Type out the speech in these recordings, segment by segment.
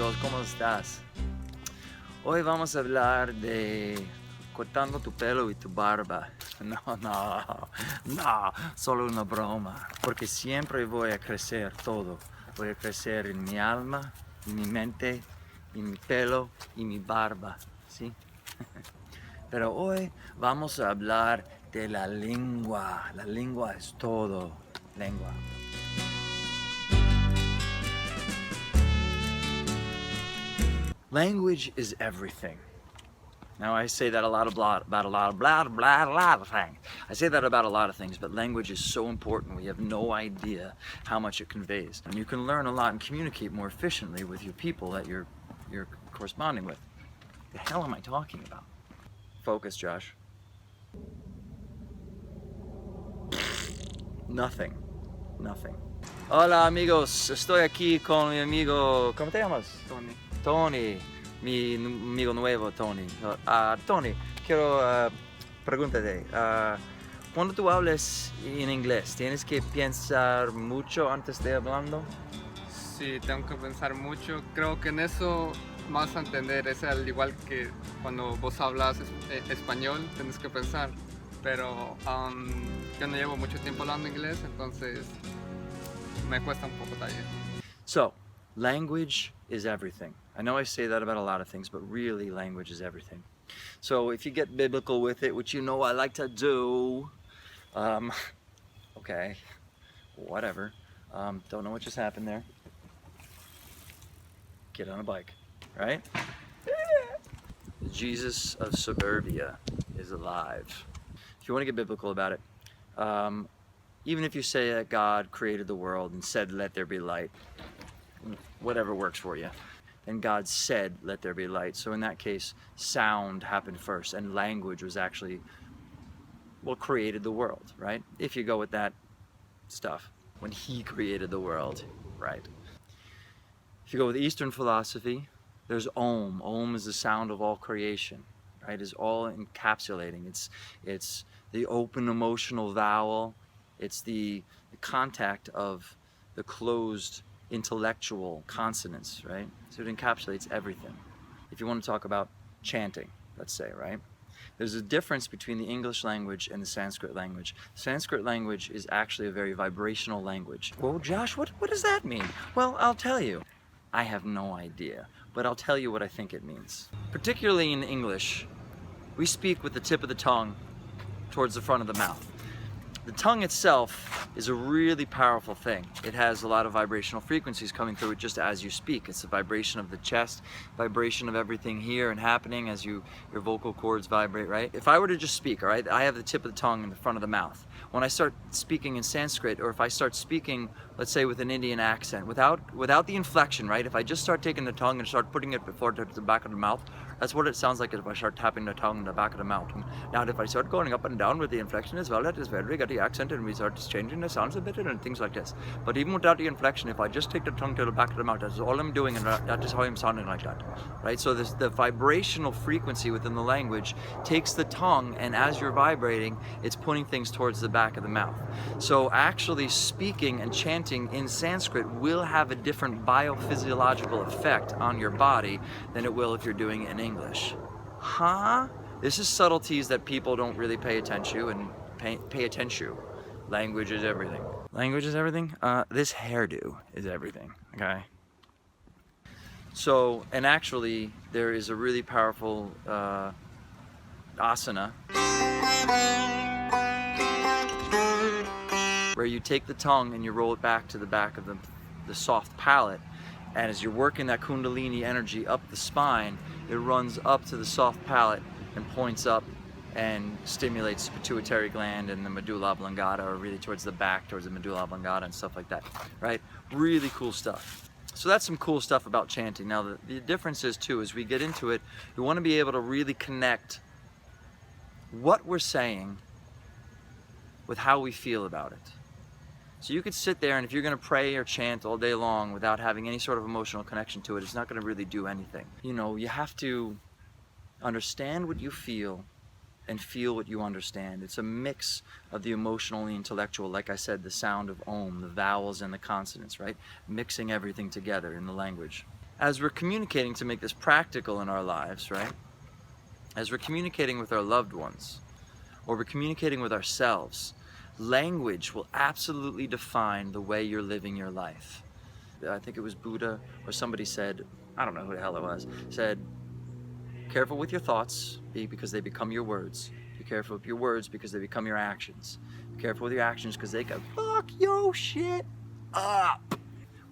amigos, ¿cómo estás? Hoy vamos a hablar de cortando tu pelo y tu barba. No, solo una broma. Porque siempre voy a crecer todo. Voy a crecer en mi alma, en mi mente, en mi pelo y mi barba, ¿sí? Pero hoy vamos a hablar de la lengua. La lengua es todo. Lengua. Language is everything. Now I say that about a lot of things. I say that about a lot of things, but language is so important. We have no idea how much it conveys. And you can learn a lot and communicate more efficiently with your people that you're corresponding with. The hell am I talking about? Focus, Josh. Nothing. Hola amigos, estoy aquí con mi amigo, ¿cómo te llamas? Tony, mi amigo nuevo Tony. Tony, quiero preguntarte, cuando tú hablas en inglés, ¿tienes que pensar mucho antes de hablando? Sí, tengo que pensar mucho. Creo que en eso más a entender es al igual que cuando vos hablas español, tienes que pensar. Pero yo no llevo mucho tiempo hablando inglés, entonces me cuesta un poco también. So, language is everything. I know I say that about a lot of things, but really language is everything. So if you get biblical with it, which you know I like to do, okay, whatever. Don't know what just happened there. Get on a bike, right? Jesus of suburbia is alive. If you want to get biblical about it, even if you say that God created the world and said, let there be light, whatever works for you, and God said, let there be light. So in that case, sound happened first, and language was actually what created the world, right? If you go with that stuff, when He created the world, right? If you go with Eastern philosophy, there's Om. Om is the sound of all creation, right? It's all encapsulating. It's the open emotional vowel. It's the contact of the closed intellectual consonants, right? So it encapsulates everything. If you want to talk about chanting, let's say, right? There's a difference between the English language and the Sanskrit language. Sanskrit language is actually a very vibrational language. Well, Josh, what does that mean? Well, I'll tell you. I have no idea, but I'll tell you what I think it means. Particularly in English, we speak with the tip of the tongue towards the front of the mouth. The tongue itself is a really powerful thing. It has a lot of vibrational frequencies coming through it just as you speak. It's the vibration of the chest, vibration of everything here and happening as your vocal cords vibrate, right? If I were to just speak, all right, I have the tip of the tongue in the front of the mouth. When I start speaking in Sanskrit, or if I start speaking, let's say with an Indian accent, without the inflection, right? If I just start taking the tongue and start putting it before the back of the mouth, that's what it sounds like if I start tapping the tongue in the back of the mouth. Now, if I start going up and down with the inflection as well, that is very good, the accent, and we start changing the sounds a bit and things like this. But even without the inflection, if I just take the tongue to the back of the mouth, that's all I'm doing, and that is how I'm sounding like that, right? So the vibrational frequency within the language takes the tongue, and as you're vibrating, it's putting things towards the back of the mouth. So actually speaking and chanting in Sanskrit will have a different biophysiological effect on your body than it will if you're doing it in English. Huh? This is subtleties that people don't really pay attention and pay attention. Language is everything. Language is everything? This hairdo is everything, okay? So, and actually, there is a really powerful asana where you take the tongue and you roll it back to the back of the soft palate, and as you're working that kundalini energy up the spine, it runs up to the soft palate and points up and stimulates the pituitary gland and the medulla oblongata, or really towards the back, towards the medulla oblongata and stuff like that, right? Really cool stuff. So that's some cool stuff about chanting. Now the difference is too, as we get into it, we want to be able to really connect what we're saying with how we feel about it. So you could sit there, and if you're going to pray or chant all day long without having any sort of emotional connection to it, it's not going to really do anything. You know, you have to understand what you feel and feel what you understand. It's a mix of the emotional and the intellectual. Like I said, the sound of Om, the vowels and the consonants, right? Mixing everything together in the language. as we're communicating to make this practical in our lives, right? As we're communicating with our loved ones, or we're communicating with ourselves, language will absolutely define the way you're living your life. I think it was Buddha or somebody said, I don't know who the hell it was, said, careful with your thoughts because they become your words. Be careful with your words because they become your actions. Be careful with your actions because they can fuck your shit up.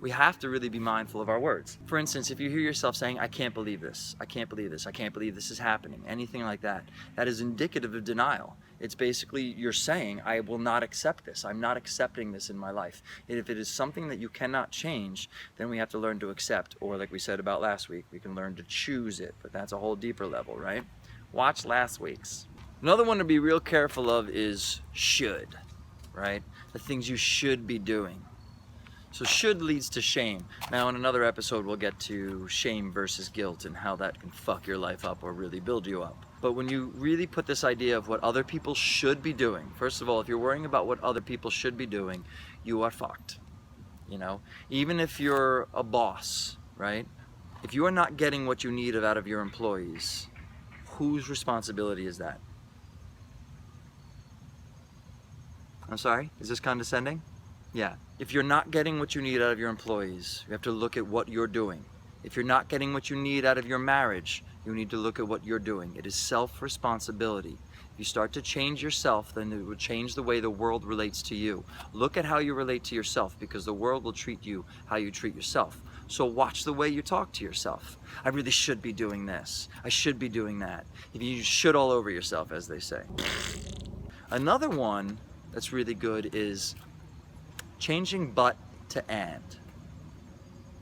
We have to really be mindful of our words. For instance, if you hear yourself saying, I can't believe this, I can't believe this, I can't believe this is happening, anything like that, that is indicative of denial. It's basically you're saying, I will not accept this. I'm not accepting this in my life. And if it is something that you cannot change, then we have to learn to accept, or like we said about last week, we can learn to choose it, but that's a whole deeper level, right? Watch last week's. Another one to be real careful of is should, right? The things you should be doing. So should leads to shame. Now in another episode we'll get to shame versus guilt and how that can fuck your life up or really build you up. But when you really put this idea of what other people should be doing, first of all, if you're worrying about what other people should be doing, you are fucked. You know, even if you're a boss, right? If you are not getting what you need out of your employees, whose responsibility is that? I'm sorry, is this condescending? Yeah. If you're not getting what you need out of your employees, you have to look at what you're doing. If you're not getting what you need out of your marriage, you need to look at what you're doing. It is self-responsibility. If you start to change yourself, then it will change the way the world relates to you. Look at how you relate to yourself, because the world will treat you how you treat yourself. So watch the way you talk to yourself. I really should be doing this. I should be doing that. If you should all over yourself, as they say. Another one that's really good is changing but to and.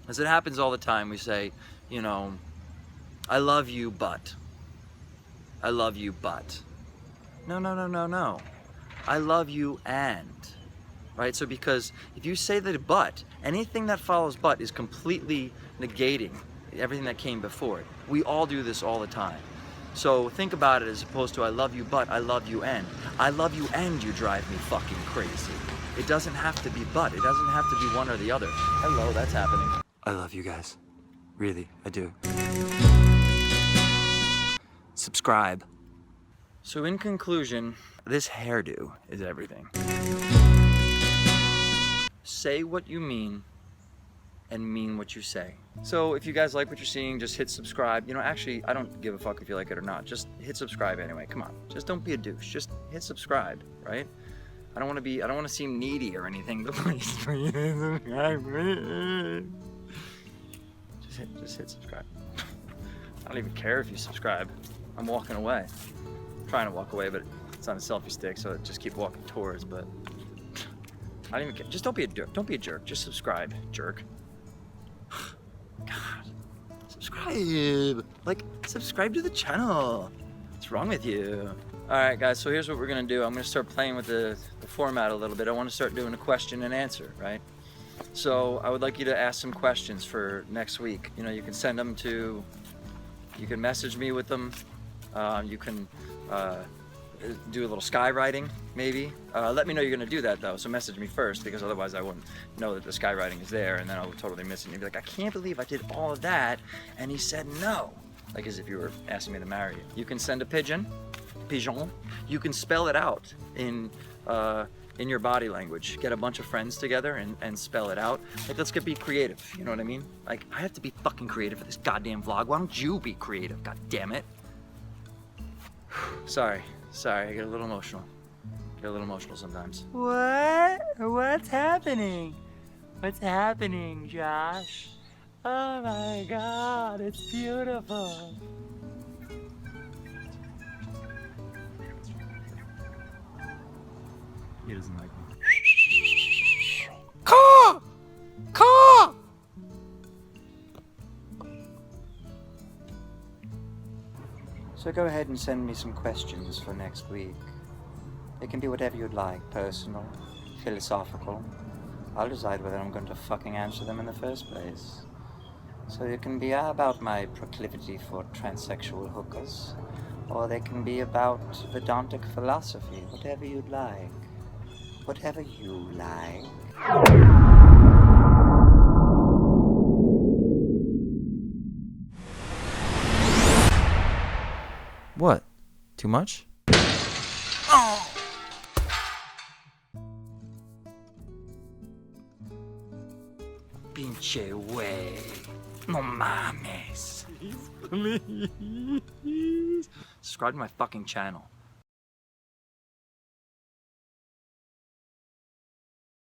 As it happens all the time, we say, you know, I love you, but. I love you, but. No, no, no, no, no. I love you and. Right? So because if you say the but, anything that follows but is completely negating everything that came before it. We all do this all the time. So think about it as opposed to I love you, but I love you and. I love you and you drive me fucking crazy. It doesn't have to be but. It doesn't have to be one or the other. Hello, that's happening. I love you guys. Really, I do. Subscribe. So in conclusion, this hairdo is everything. Say what you mean and mean what you say. So if you guys like what you're seeing, just hit subscribe. You know, actually, I don't give a fuck if you like it or not. Just hit subscribe anyway. Come on. Just don't be a douche. Just hit subscribe, right? I don't want to seem needy or anything. Just hit subscribe. I don't even care if you subscribe. I'm walking away. I'm trying to walk away, but it's on a selfie stick, so just keep walking towards, but I don't even care. Just don't be a jerk. Don't be a jerk. Just subscribe, jerk. God. Subscribe. Like, subscribe to the channel. What's wrong with you? Alright guys, so here's what we're gonna do. I'm gonna start playing with the format a little bit. I want to start doing a question and answer, right? So I would like you to ask some questions for next week. You know, you can send them to, you can message me with them. You can do a little skywriting, maybe. Let me know you're gonna do that though, so message me first, because otherwise I wouldn't know that the skywriting is there, and then I would totally miss it. And you'd be like, I can't believe I did all of that, and he said no. Like as if you were asking me to marry you. You can send a pigeon. You can spell it out in your body language. Get a bunch of friends together and spell it out. Like, let's be creative, you know what I mean? Like, I have to be fucking creative for this goddamn vlog. Why don't you be creative, god damn it? Sorry, I get a little emotional. Get a little emotional sometimes. What? What's happening? What's happening, Josh? Oh my god, it's beautiful. He doesn't like me. Caw! Caw! So go ahead and send me some questions for next week. It can be whatever you'd like, personal, philosophical. I'll decide whether I'm going to fucking answer them in the first place. So it can be about my proclivity for transsexual hookers, or they can be about Vedantic philosophy, whatever you'd like. Whatever you like. Too much? Pinche güey. No mames. Please. Subscribe to my fucking channel.